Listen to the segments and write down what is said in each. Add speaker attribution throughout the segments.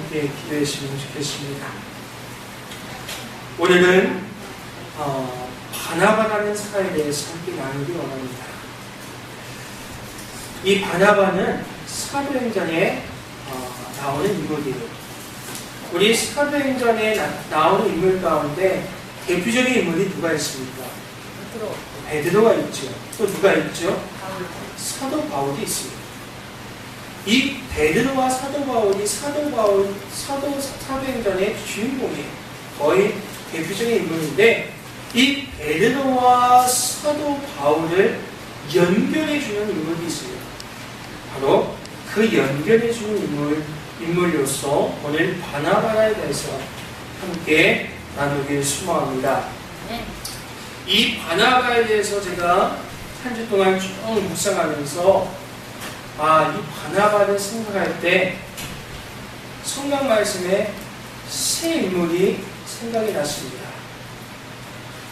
Speaker 1: 함께 기도했으면 좋겠습니다. 오늘은 바나바라는 사람에 대해서 함께 나누기 원합니다. 이 바나바는 사도행전에 나오는 인물이에요. 우리 사도행전에 나오는 인물 가운데 대표적인 인물이 누가 있습니까? 베드로가 있죠. 또 누가 있죠? 사도 바울이 있습니다. 이 베드로와 사도 바울이 사도행전의 주인공이에요. 거의 대표적인 인물인데 이 베드로와 사도 바울을 연결해주는 인물이 있습니다. 바로 그 연결해주는 인물로서 오늘 바나바에 대해서 함께 나누길 소망합니다. 이 바나바에 대해서 제가 한 주 동안 쭉 묵상하면서 이 바나바를 생각할 때 성경 말씀에 세 인물이 생각이 났습니다.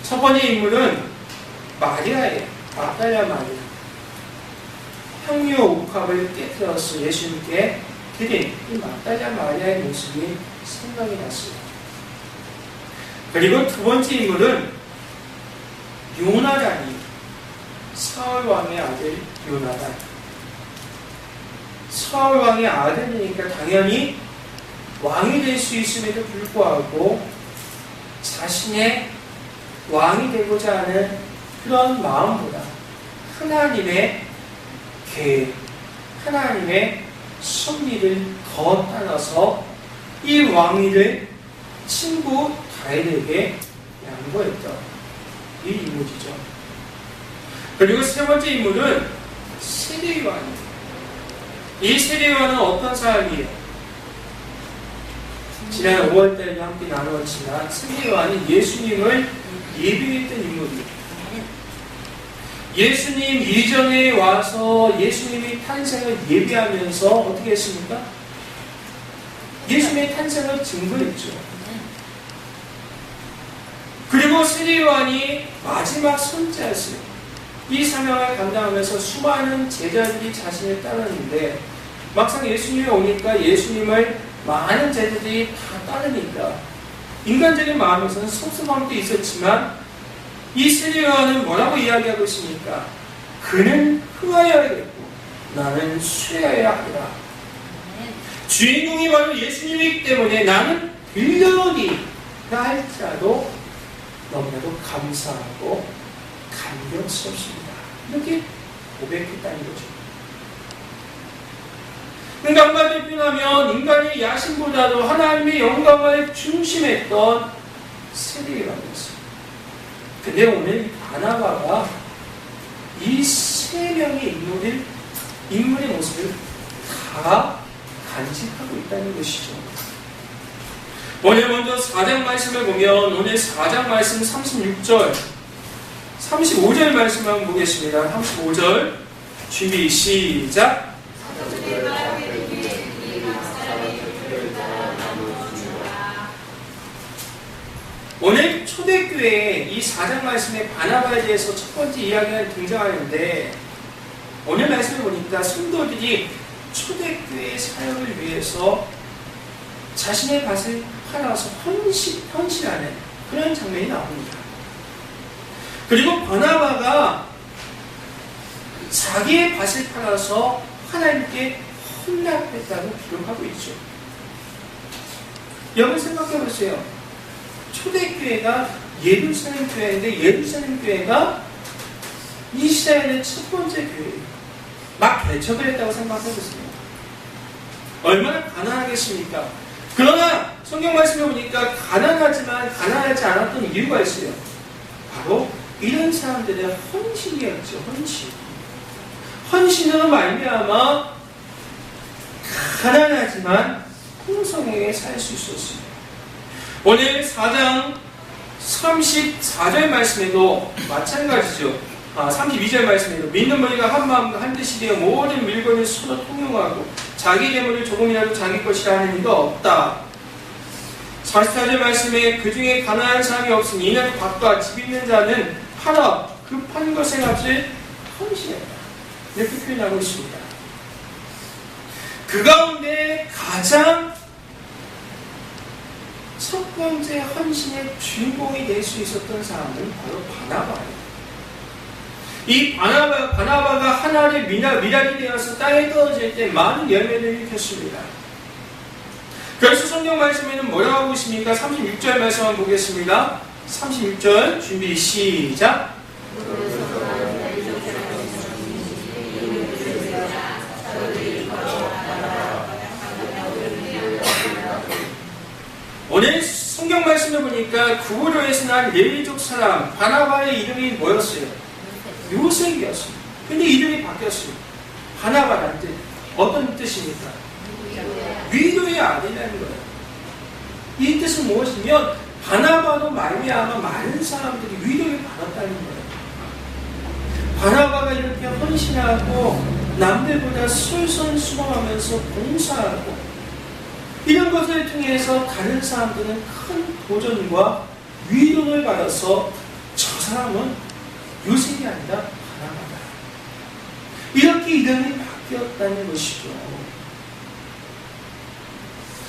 Speaker 1: 첫 번째 인물은 마리아예요. 막달라 마리아. 향유 옥합을 깨뜨려서 예수님께 드린 이 막달라 마리아의 모습이 생각이 났습니다. 그리고 두 번째 인물은 요나단이 사울 왕의 아들 요나단. 사울 왕의 아들이니까 당연히 왕이 될 수 있음에도 불구하고 자신의 왕이 되고자 하는 그런 마음보다 하나님의 계획, 하나님의 섭리를 더 따라서 이 왕위를 친구 다윗에게 양보했던 이 인물이죠. 그리고 세 번째 인물은 세례요한입니다. 이 세례요한은 어떤 사람이에요? 지난 5월달에 함께 나누었지만 세례요한은 예수님을 예비했던 인물이에요. 예수님 이전에 와서 예수님의 탄생을 예비하면서 어떻게 했습니까? 예수님의 탄생을 증거했죠. 그리고 세례요한이 마지막 선지자였어요. 이 사명을 감당하면서 수많은 제자들이 자신을 따르는데 막상 예수님이 오니까 예수님을 많은 제자들이 다 따르니까 인간적인 마음에서는 섭섭함도 있었지만 이 세례요한은 뭐라고 이야기하고 있습니까? 그는 흥하여야겠고 나는 쇠하여야 하리라. 주인공이 바로 예수님이기 때문에 나는 빌려니라 할지라도 너무나도 감사하고 감격스럽습니다. 이렇게 고백했다는 거죠. 그러니까 한마디로 표현하면 인간의 야심보다도 하나님의 영광을 중심했던 세례요한이었습니다. 근데 오늘 바나바가 이 세 명의 인물의 모습을 다 간직하고 있다는 것이죠. 오늘 먼저 4장 말씀을 보면 오늘 4장 말씀 36절 35절 말씀 한번 보겠습니다. 35절 준비 시작. 오늘 초대교회에 이 4장 말씀에 바나바에 대해서 첫 번째 이야기가 등장하는데 오늘 말씀을 보니까 성도들이 초대교회의 사역을 위해서 자신의 밭을 팔아서 헌신하는 그런 장면이 나옵니다. 그리고 바나바가 자기의 밭을 팔아서 하나님께 헌납했다고 기록하고 있죠. 여러분 생각해 보세요. 초대교회가 예루살렘 교회인데 예루살렘 교회가 이 시대에는 첫 번째 교회예요. 막 개척을 했다고 생각해 보세요. 얼마나 가난하겠습니까? 그러나 성경 말씀을 보니까 가난하지만 가난하지 않았던 이유가 있어요. 바로 이런 사람들의 헌신이었죠. 헌신으로 말미암아 가난하지만 풍성하게 살 수 있었습니다. 오늘 4장 34절 말씀에도 마찬가지죠. 32절 말씀에도 믿는 머리가 한 마음과 한 뜻이 되어 모든 물건을 서로 통용하고 자기 재물을 조금이라도 자기 것이라 하는 이가 없다. 44절 말씀에 그 중에 가난한 사람이 없으니 이는 밭과 집 있는 자는 팔아 그 판 것의 값을 헌신했다. 이렇게 표현하고 있습니다. 그 가운데 가장 첫 번째 헌신의 주인공이 될 수 있었던 사람은 바로 바나바예요. 이 바나바가 하나의 미랄이 되어서 땅에 떨어질 때 많은 열매를 일으켰습니다. 그래서 성경 말씀에는 뭐라고 하고 있습니까? 36절 말씀 한번 보겠습니다. 36절 준비 시작. 오늘 성경 말씀을 보니까 구부로에서 난 레위족 사람 바나바의 이름이 뭐였어요? 요셉이었어요. 근데 이름이 바뀌었어요. 바나바라는 뜻. 어떤 뜻입니까? 위로의 아들이라는 거예요. 이 뜻은 무엇이냐면 바나바로 말미암아 많은 사람들이 위로를 받았다는 거예요. 바나바가 이렇게 헌신하고 남들보다 솔선수범하면서 봉사하고 이런 것을 통해서 다른 사람들은 큰 도전과 위로를 받아서 저 사람은 요셉이 아니라 바나바다. 이렇게 이름이 바뀌었다는 것이죠.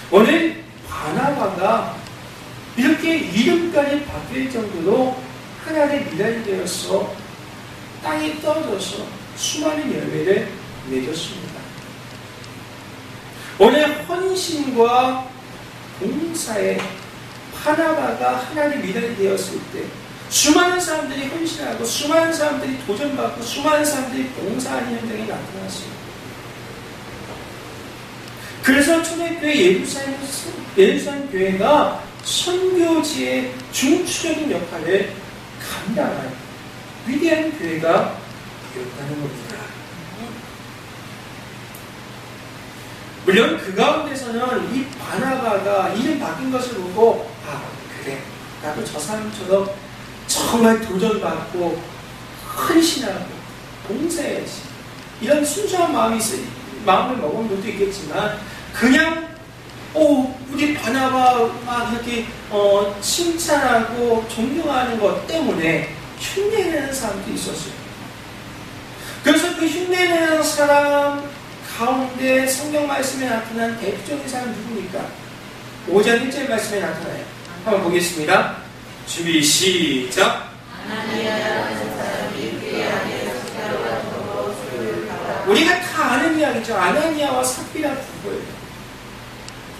Speaker 1: 오늘 바나바가 이렇게 이름까지 바뀔 정도로 하나님의 미랄이 되어서 땅에 떨어져서 수많은 열매를 맺었습니다. 오늘 헌신과 봉사에 바나바가 하나님의 미랄이 되었을 때 수많은 사람들이 헌신하고 수많은 사람들이 도전받고 수많은 사람들이 봉사하는 현장이 나타났습니다. 그래서 초대교회 예루살렘 교회가 선교지의 중추적인 역할을 감당한 위대한 교회가 되었다는 겁니다. 물론 그 가운데서는 이 바나바가 이름 바뀐 것을 보고 그래 나도 저 사람처럼 정말 도전받고 헌신하고 봉사해야지 이런 순수한 마음을 먹은 분도 있겠지만 그냥 우리 바나바 막 이렇게 칭찬하고 존경하는 것 때문에 흉내내는 사람도 있었어요. 그래서 그 흉내내는 사람 가운데 성경 말씀에 나타난 대표적인 사람 누굽니까? 5장 1절 말씀에 나타나요. 한번 보겠습니다. 준비 시작. 우리가 다 아는 이야기죠. 아나니아와 삽비라 부부예요.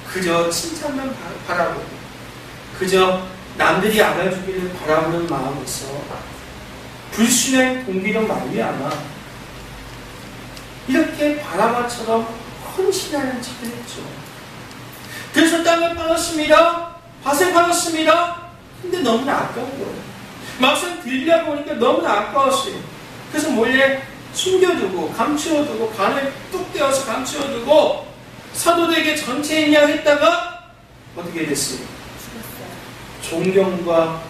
Speaker 1: 그저 칭찬만 바라보고 그저 남들이 알아주기를 바라보는 마음에서 불순한 동기로 말미암아 이렇게 바나바처럼 헌신하는 척을 했죠. 그래서 땅을 팔았습니다. 밭을 팔았습니다. 근데 너무나 아까운 거예요. 막상 들려고 보니까 너무나 아까웠어요. 그래서 몰래 숨겨두고 감추어두고 간을 뚝 떼어서 감추어두고 사도들에게 전체 인양했다가 어떻게 됐어요? 존경과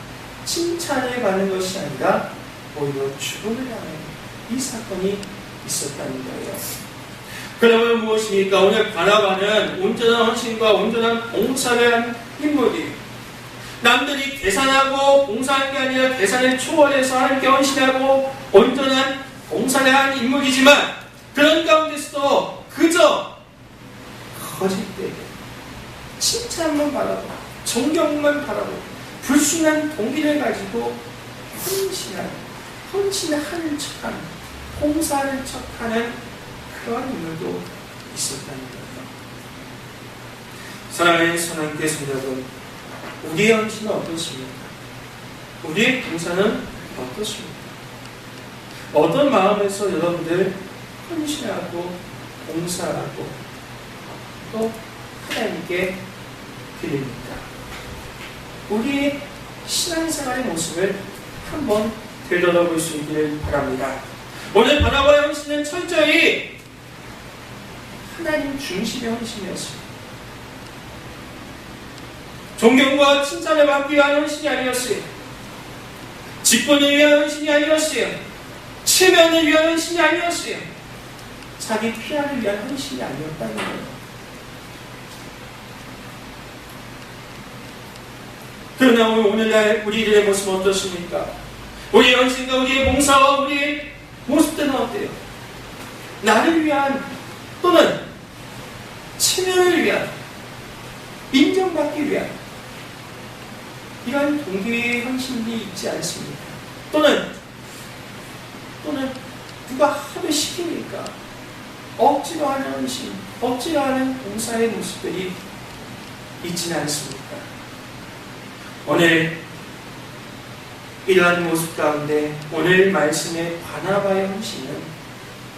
Speaker 1: 칭찬을 받는 것이 아니라 오히려 죽음을 당하는 이 사건이 있었다는 거예요. 그러면 무엇입니까? 오늘 바나바는 온전한 헌신과 온전한 봉사를 한 인물이에요. 남들이 계산하고 봉사하는 게 아니라 계산을 초월해서 하나님께 헌신하고 온전한 봉사를 한 인물이지만 그런 가운데서도 그저 거짓되게 칭찬만 바라고 존경만 바라고 불순한 동기를 가지고 헌신하는 척하는 봉사하는 척하는 그런 인물도 있었다는 거예요. 사랑하는 선한교회 성도들, 우리의 헌신은 어떻습니까? 우리의 봉사는 어떻습니까? 어떤 마음에서 여러분들 헌신하고 봉사하고 또 하나님께 드립니까? 우리의 신앙생활의 모습을 한번 되돌아볼 수 있기를 바랍니다. 오늘 바나바의 헌신은 철저히 하나님 중심의 헌신이었습니다. 존경과 칭찬을 받기 위한 헌신이 아니었어요. 직분을 위한 헌신이 아니었어요. 체면을 위한 헌신이 아니었어요. 자기 피아를 위한 헌신이 아니었다는 거예요. 그러나 오늘날 우리들의 모습은 어떻습니까? 우리의 헌신과 우리의 봉사와 우리의 모습들은 어때요? 나를 위한 또는 체면을 위한 인정받기 위한 이런 동기의 헌신이 있지 않습니까? 또는 누가 하도 시키니까 억지로 하는 헌신, 억지로 하는 봉사의 모습들이 있지는 않습니까? 오늘 이러한 모습 가운데 오늘 말씀의 바나바의 헌신은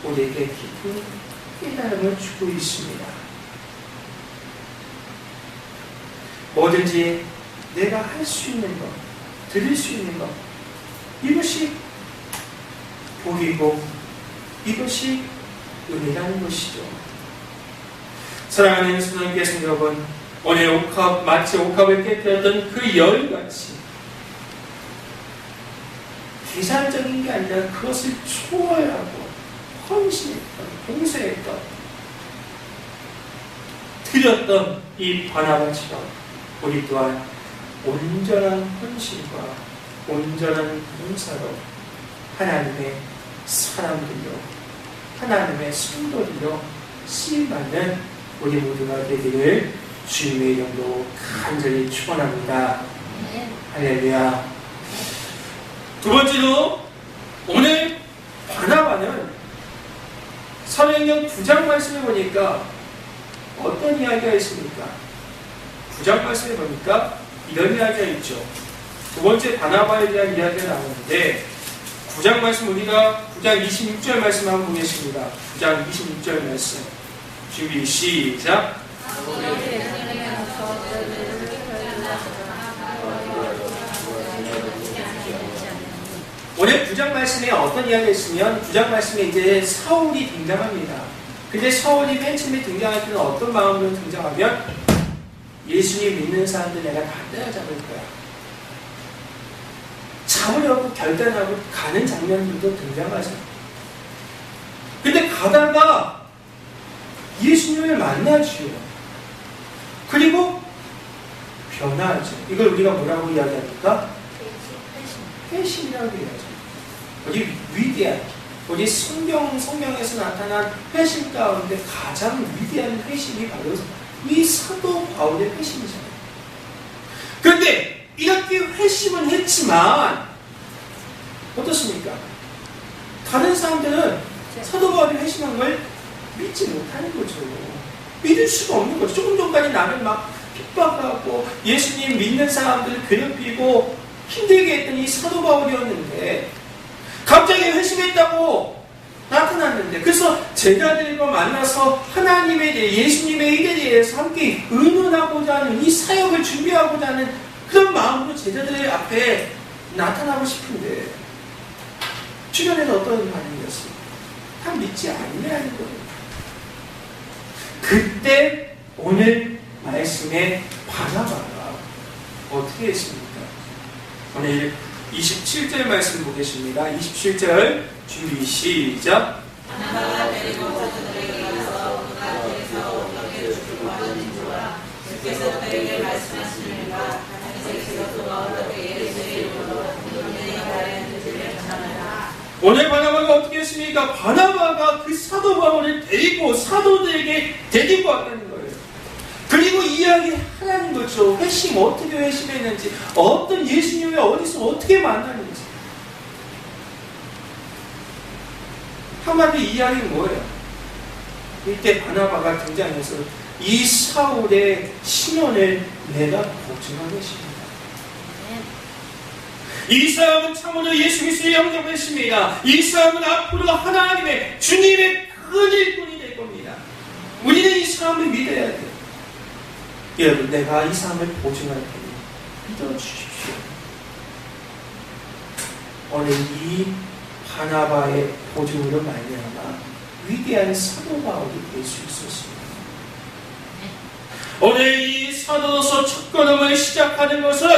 Speaker 1: 우리에게 깊은 깨달음을 주고 있습니다. 뭐든지 내가 할 수 있는 것, 드릴 수 있는 것, 이것이 복이고 이것이 은혜라는 것이죠. 사랑하는 성도님께서 여러분, 오늘 마치 옥합을 깨뜨렸던 그 열같이 계산적인 게 아니라 그것을 초월하고 헌신했던, 봉사했던, 드렸던 이 바나바처럼 우리 또한 온전한 헌신과 온전한 봉사로 하나님의 사람들로, 하나님의 성도들로 쓰임받는 우리 모두가 되기를 주님의 이름으로 간절히 축원합니다. 할렐루야. 두 번째로 오늘 바나바는 사도행전 9장 말씀을 보니까 어떤 이야기가 있습니까? 9장 말씀을 보니까 이런 이야기가 있죠. 두 번째 바나바에 대한 이야기가 나오는데 9장 말씀 우리가 9장 26절 말씀 한번 보겠습니다. 9장 26절 말씀 준비 시작. 오늘 9장 말씀에 어떤 이야기가 있으면 9장 말씀에 이제 사울이 등장합니다. 근데 사울이 맨 처음에 등장할 때는 어떤 마음으로 등장하면 예수님 믿는 사람들 내가 다 때려잡을 거야. 잡으려고 결단하고 가는 장면들도 등장하죠. 근데 가다가 예수님을 만나지요. 그리고 변화하죠. 이걸 우리가 뭐라고 이야기합니까? 회심이라고 이야기하죠. 우리 위대한, 우리 성경에서 나타난 회심 가운데 가장 위대한 회심이 바로 이 사도 바울의 회심이잖아요. 그런데 이렇게 회심은 했지만 어떻습니까? 다른 사람들은 사도 바울이 회심한 걸 믿지 못하는 거죠. 믿을 수가 없는 거죠. 조금 전까지 나를 막 핍박하고 예수님 믿는 사람들을 괴롭히고 힘들게 했던 이 사도 바울이었는데 갑자기 회심했다고 나타났는데, 그래서 제자들과 만나서 하나님에 대해, 예수님의 일에 대해서 함께 의논하고자 하는 이 사역을 준비하고자 하는 그런 마음으로 제자들 앞에 나타나고 싶은데 주변에서 어떤 반응이었어요? 다 믿지 않냐는 거예요. 그때 오늘 말씀의 바나바가 어떻게 했습니까? 오늘 27절 말씀 보겠습니다. 27절 준비 시작.
Speaker 2: 바나바가 데리고 사도들에게 가서 그 가운데서 어떻게 죽고 하는지와 주께서 그에게 말씀하시니까 다니엘에게서 어떻게 예루살렘으로 너희가 가려는지를 전하라.
Speaker 1: 오늘 바나바가 어떻게 했습니까? 바나바가 그 사도 바울을 데리고 사도들에게 데리고 왔다는 거예요. 그리고 이야기하는 거죠. 회심, 어떻게 회심했는지, 어떤 예수님을 어디서 어떻게 만났는지. 한마디 이야기는 뭐예요? 이때 바나바가 등장해서 이 사울의 신원을 내가 보증하겠습니다. 이 사람은 참으로 예수 그리스도의 영접했습니다. 이 사람은 앞으로 하나님의 주님의 큰 일꾼이 될 겁니다. 우리는 이 사람을 믿어야 돼요. 여러분, 내가 이 사람을 보증할 테니 믿어주십시오. 오늘 이 바나바의 보증으로 말미암아 위대한 사도 바울이 될 수 있었습니다. 오늘 이 사도로서 첫 걸음을 시작하는 것은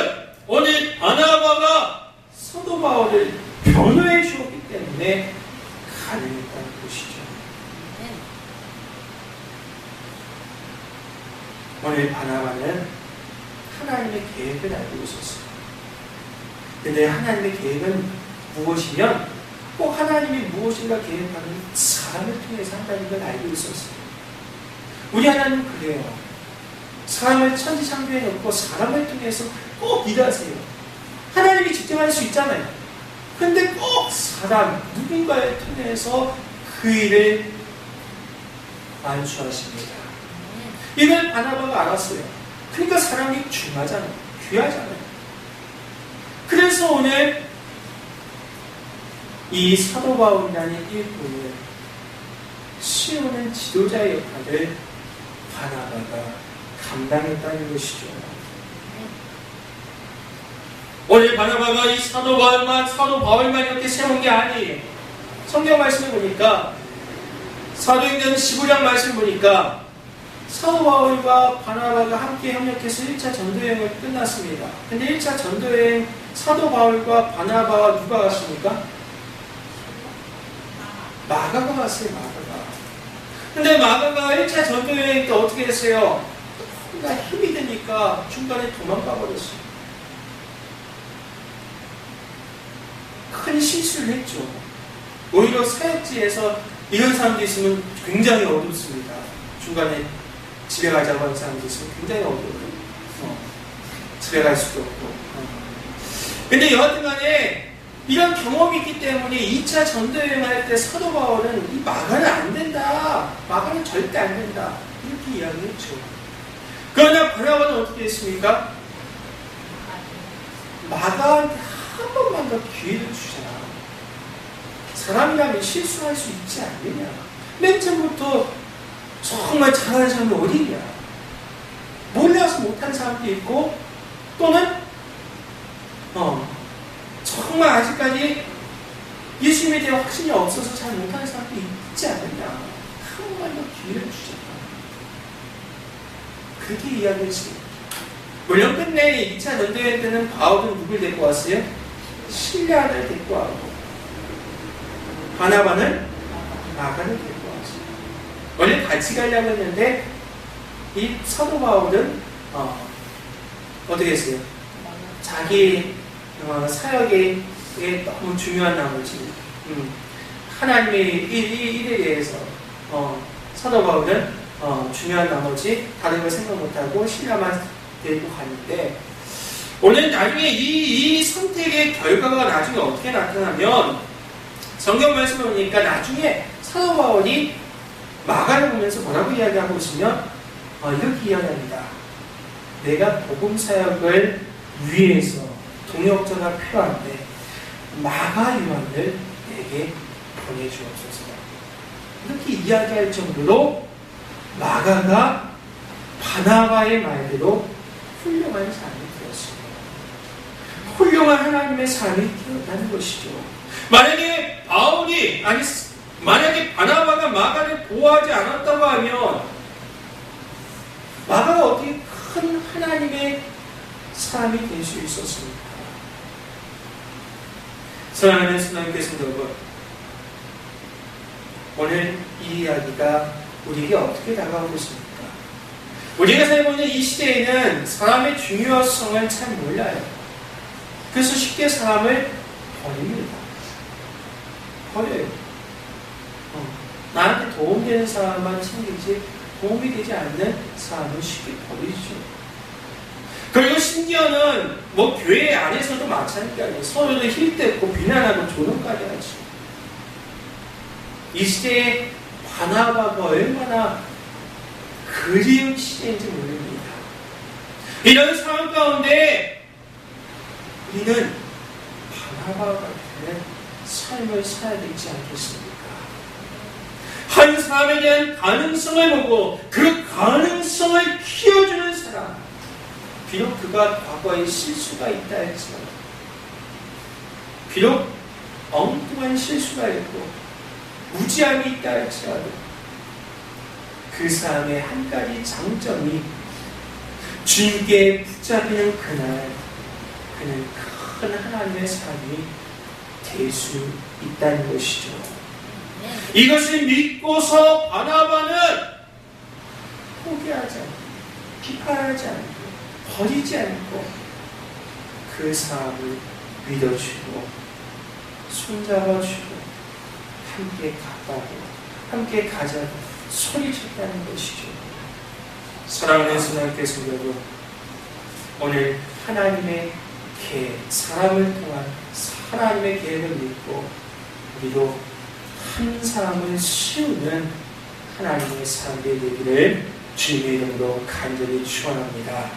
Speaker 1: 오늘 바나바가 사도 바울을 변호해 주었기 때문에 가능했다는 것이죠. 오늘 바나바는 하나님의 계획을 알고 있었어요. 근데 하나님의 계획은 무엇이면 꼭 하나님이 무엇인가 계획하는 사람을 통해서 한다는 걸 알고 있었어요. 우리 하나님은 그래요. 사람을 천지창조해 놓고 사람을 통해서 꼭 일하세요. 하나님이 직접 할 수 있잖아요. 근데 꼭 사람, 누군가를 통해서 그 일을 안수하십니다. 이걸 바나바가 알았어요. 그러니까 사람이 중하잖아요. 귀하잖아요. 그래서 오늘 이 사도 바울이라는 일꾼을 세우는 지도자의 역할을 바나바가 감당했다는 것이죠. 오늘 바나바가 이 사도 바울만 이렇게 세운 게 아니에요. 성경 말씀을 보니까 사도행전 15장 말씀 보니까 사도 바울과 바나바가 함께 협력해서 1차 전도여행을 끝났습니다. 근데 1차 전도여행 사도 바울과 바나바와 누가 갔습니까? 마가가 갔어요. 마가가. 근데 마가가 1차 전도여행 때 어떻게 했어요? 뭔가 힘이 드니까 중간에 도망가 버렸어요. 큰 실수를 했죠. 오히려 사역지에서 이런 사람도 있으면 굉장히 어둡습니다. 중간에 집에 가자고 하는 사람도 있으면 굉장히 어려워요. 집에 갈 수도 없고. 근데 여하튼 간에 이런 경험이 있기 때문에 2차 전도여행 할 때 사도 바울은 이 마가는 안 된다. 마가는 절대 안 된다. 이렇게 이야기했죠. 그러나 바나바는 어떻게 했습니까? 마가한테 한 번만 더 기회를 주자. 사람이라면 실수할 수 있지 않느냐. 맨 처음부터 정말 잘하는 사람이 어디냐. 몰라서 못하는 사람도 있고 또는 정말 아직까지 예수님에 대한 확신이 없어서 잘 못하는 사람도 있지 않느냐. 한 번만 더 기회를 주자. 그렇게 이야기했습니다. 물론 끝내 2차 전도여행 때는 바울은 누굴 데리고 왔어요? 실라를 데리고 왔고 바나바는 마가를 데리고 왔어요. 원래 같이 가려고 했는데 이 사도 바울은 어떻게 했어요? 자기 사역에 너무 중요한 나머지 하나님의 일에 대해서 사도 바울은 중요한 나머지 다른 걸 생각 못하고 신라만 데리고 가는데 오늘 나중에 이 선택의 결과가 나중에 어떻게 나타나면 성경 말씀을 보니까 나중에 사도 바울이 마가를 보면서 뭐라고 이야기하고 있으면 이렇게 이야기합니다. 내가 복음 사역을 위해서 동역자가 필요한데 마가 요한을 내게 보내주옵소서. 이렇게 이야기할 정도로 마가가 바나바의 말대로 훌륭한 사람이 되었습니다. 훌륭한 하나님의 사람이 되었다는 것이죠. 만약에 바나바가 마가를 보호하지 않았다고 하면 마가가 어떻게 큰 하나님의 사람이 될 수 있었습니까? 사랑하는 수남교회 성도 여러분, 오늘 이 이야기가 우리에게 어떻게 다가오고 있습니까? 우리가 살고 있는 이 시대에는 사람의 중요성을 잘 몰라요. 그래서 쉽게 사람을 버립니다. 버려요. 나한테 도움되는 사람만 챙기지 도움이 되지 않는 사람은 쉽게 버리죠. 그리고 심지어는 교회 안에서도 마찬가지예요. 서로를 힐대고 비난하고 조롱까지 하죠. 이 시대에 바나바가 얼마나 그리운 시대인지 모릅니다. 이런 상황 가운데 우리는 바나바가 되는 삶을 살아야 되지 않겠습니까? 한 사람에 대한 가능성을 보고 그 가능성을 키워주는 사람, 비록 그가 과거에 실수가 있다 할지라도, 비록 엉뚱한 실수가 있고 무지함이 있다 할지라도 그 사람의 한 가지 장점이 주님께 붙잡히는 그날 그는 큰 하나님의 사람이 될 수 있다는 것이죠. 이것을 믿고서 바나바는 포기하지 않고 비판하지 않고 버리지 않고 그 사람을 믿어주고 손잡아주고 함께 갔다고 함께 가자고 소리쳤다는 것이죠. 사랑하는 하나님께 성도들, 오늘 하나님의 계획, 사람을 통한 하나님의 계획을 믿고 우리도 한 사람을 세우는 하나님의 사람들이 되기를 주님의 이름으로 간절히 축원합니다.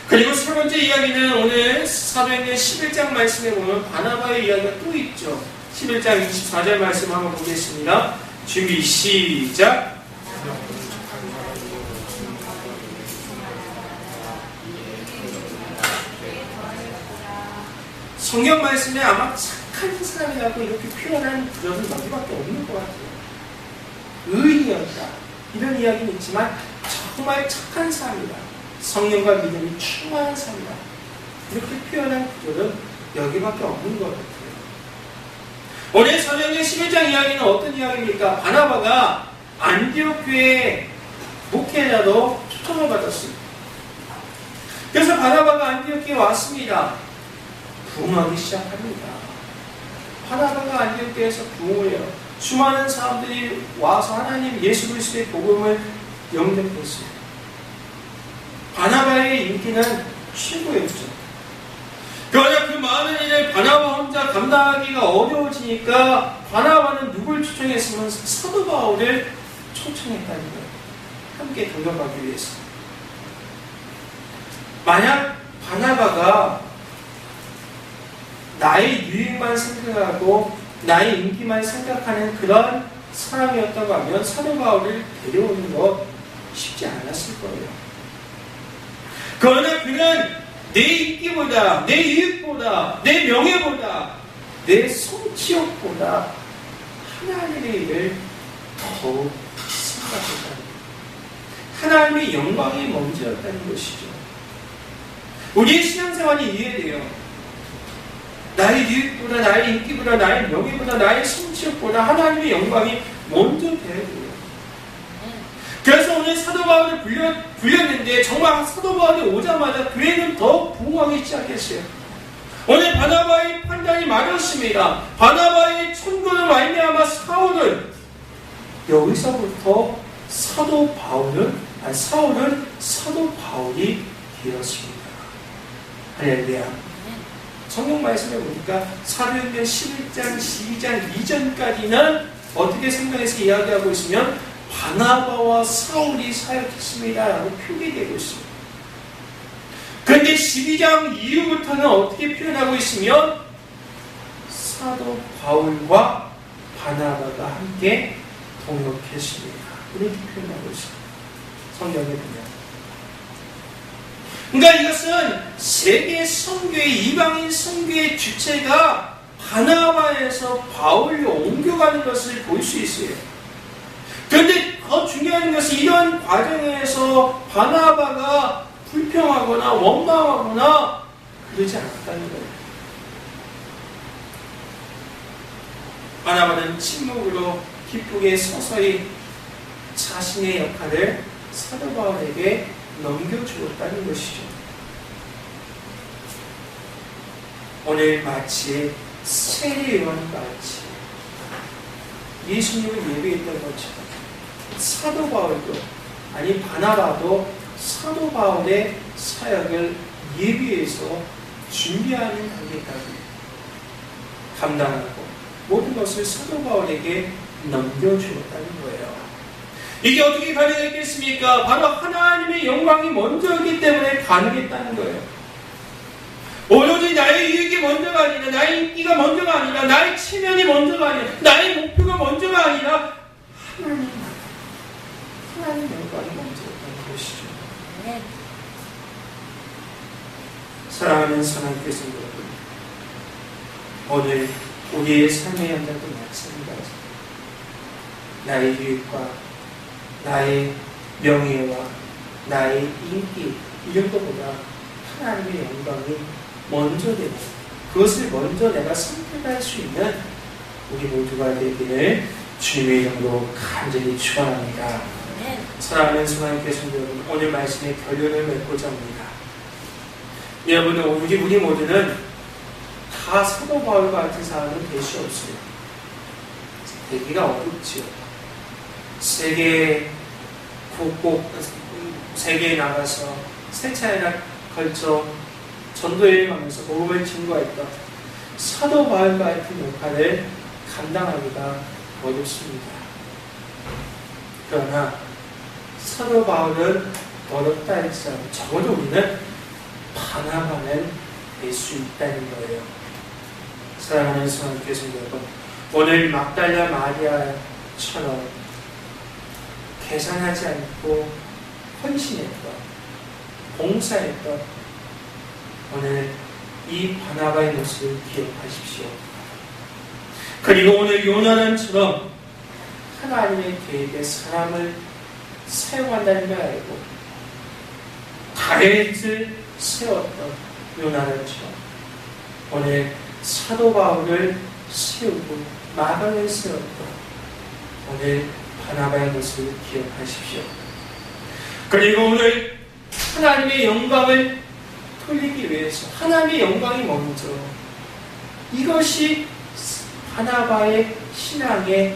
Speaker 1: 그리고 세 번째 이야기는 오늘 사도행전 11장 말씀에 보면 바나바의 이야기가 또 있죠. 11장 24절 말씀 한번 보겠습니다. 준비 시작. 성경 말씀에 아마 착한 사람이라고 이렇게 표현한 구절은 여기밖에 없는 것 같아요. 의인이었다 이런 이야기는 있지만 정말 착한 사람이다, 성령과 믿음이 충만한 사람이다, 이렇게 표현한 구절은 여기밖에 없는 것 같아요. 오늘 사도행전 11장 이야기는 어떤 이야기입니까? 바나바가 안디옥 교회 목회자로 초청을 받았습니다. 그래서 바나바가 안디옥 교회에 왔습니다. 부흥하기 시작합니다. 바나바가 안디옥 교회에서 부흥을 해요. 수많은 사람들이 와서 하나님 예수 그리스도의 복음을 영접했어요. 바나바의 인기는 최고였죠. 그러나 그 많은 일을 바나바 혼자 감당하기가 어려워지니까 바나바는 누굴 초청했으면 사도 바울을 초청했다는 거예요. 함께 동역하기 위해서. 만약 바나바가 나의 유익만 생각하고 나의 인기만 생각하는 그런 사람이었다고 하면 사도 바울을 데려오는 것 쉽지 않았을 거예요. 그러나 그는 내 인기보다, 내 이익보다, 내 명예보다, 내 성취욕보다 하나님의 일을 더욱 생각했다는 거예요. 하나님의 영광이 먼저였다는 것이죠. 우리의 신앙생활이 이해돼요. 나의 유익보다, 나의 인기보다, 나의 명예보다, 나의 성취욕보다 하나님의 영광이 먼저 돼야 돼요. 그래서 오늘 사도 바울을 불렸는데 정말 사도 바울이 오자마자 교회는 더 부흥하기 시작했어요. 오늘 바나바의 판단이 맞았습니다. 바나바의 천군을 말미암아 사울은 여기서부터 사도 바울은 사도 바울이 되었습니다. 할렐루야. 성경 말씀에 보니까 사도행전 11장, 12장 이전까지는 어떻게 성경에서 이야기하고 있으면 바나바와 사울이 사역했습니다 라고 표기되고 있습니다. 그런데 12장 이후부터는 어떻게 표현하고 있으면 사도 바울과 바나바가 함께 동역했습니다. 이렇게 표현하고 있습니다. 성경에 보면. 그러니까 이것은 세계 선교의, 이방인 선교의 주체가 바나바에서 바울로 옮겨가는 것을 볼 수 있어요. 그런데 더 중요한 것은 이런 과정에서 바나바가 불평하거나 원망하거나 그러지 않았다는 거예요. 바나바는 침묵으로 기쁘게 서서히 자신의 역할을 사도 바울에게 넘겨주었다는 것이죠. 오늘 마치 세례요한같이 예수님을 예배했던 것처럼 사도 바울도, 아니 바나바도 사도 바울의 사역을 예비해서 준비하는 단계까지 감당하고 모든 것을 사도 바울에게 넘겨주었다는 거예요. 이게 어떻게 가능했겠습니까? 바로 하나님의 영광이 먼저이기 때문에 가능했다는 거예요. 오로지 나의 이익이 먼저가 아니라, 나의 인기가 먼저가 아니라, 나의 체면이 먼저가 아니라, 나의 목표가 먼저가 아니라 하나님 영광이 먼저였다는 것이죠. 네. 사랑하는 하나님께 성도들, 오늘 우리의 삶의 현장도 마찬가지입니다. 나의 유익과 나의 명예와 나의 인기 이런 것보다 하나님의 영광이 먼저 되고 그것을 먼저 내가 선택할 수 있는 우리 모두가 되기를 주님의 이름으로 간절히 축원합니다. 사랑하는 하나님께 성도 여러분, 오늘 말씀의 결론을 맺고자 합니다. 여러분, 우리 모두는 다 사도 바울과 같은 사람은 될 수 없어요. 되기가 어렵지요. 세계 세계에 나가서 세 차례나 걸쳐 전도여행하면서 복음을 증거했던 사도 바울과 같은 역할을 감당하기가 어렵습니다. 그러나 사도 바울은 어렵다 할지라도 적어도 우리는 바나바는 될 수 있다는 거예요. 사랑하는 성도님들 여러분, 오늘 막달라 마리아처럼 계산하지 않고 헌신했던, 봉사했던 오늘 이 바나바의 모습을 기억하십시오. 그리고 오늘 요나단처럼 하나님의 계획에 사람을 사용한다는 걸 알고 다윗을 세웠던 요나단처럼 오늘 사도 바울을 세우고 마가를 세웠던 오늘 바나바의 모습을 기억하십시오. 그리고 오늘 하나님의 영광을 돌리기 위해서 하나님의 영광이 먼저, 이것이 바나바의 신앙의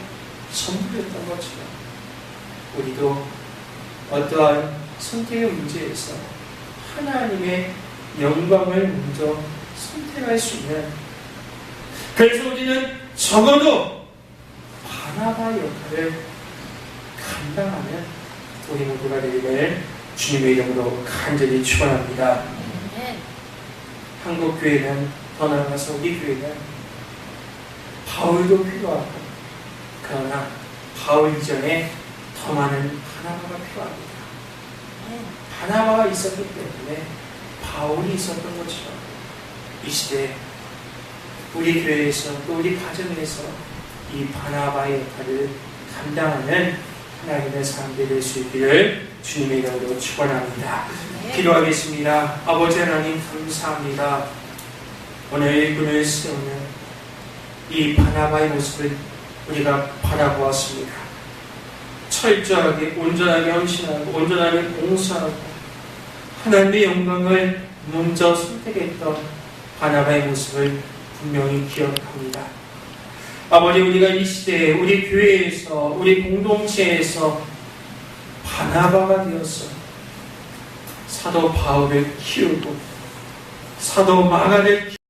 Speaker 1: 전부였던 것처럼 우리도 어떠한 선택의 문제에서 하나님의 영광을 먼저 선택할 수 있는, 그래서 우리는 적어도 바나바 역할을 감당하는 우리 모두가 되기를 주님의 이름으로 간절히 축원합니다. 한국 교회는, 더 나아가서 우리 교회는 바울도 필요하고, 그러나 바울 이전에 더 많은 바나바가 필요합니다. 바나바가 있었기 때문에 바울이 있었던 것처럼 이 시대에 우리 교회에서 또 우리 가정에서 이 바나바의 역할을 감당하는 하나님의 사람들이 될 수 있기를 주님의 이름으로 축원합니다. 기도하겠습니다. 아버지 하나님 감사합니다. 오늘 일꾼을 세우는 이 바나바의 모습을 우리가 바라보았습니다. 철저하게 온전하게 헌신하고 온전하게 봉사하고 하나님의 영광을 먼저 선택했던 바나바의 모습을 분명히 기억합니다. 아버지, 우리가 이 시대에 우리 교회에서 우리 공동체에서 바나바가 되어서 사도 바울을 키우고 사도 마가를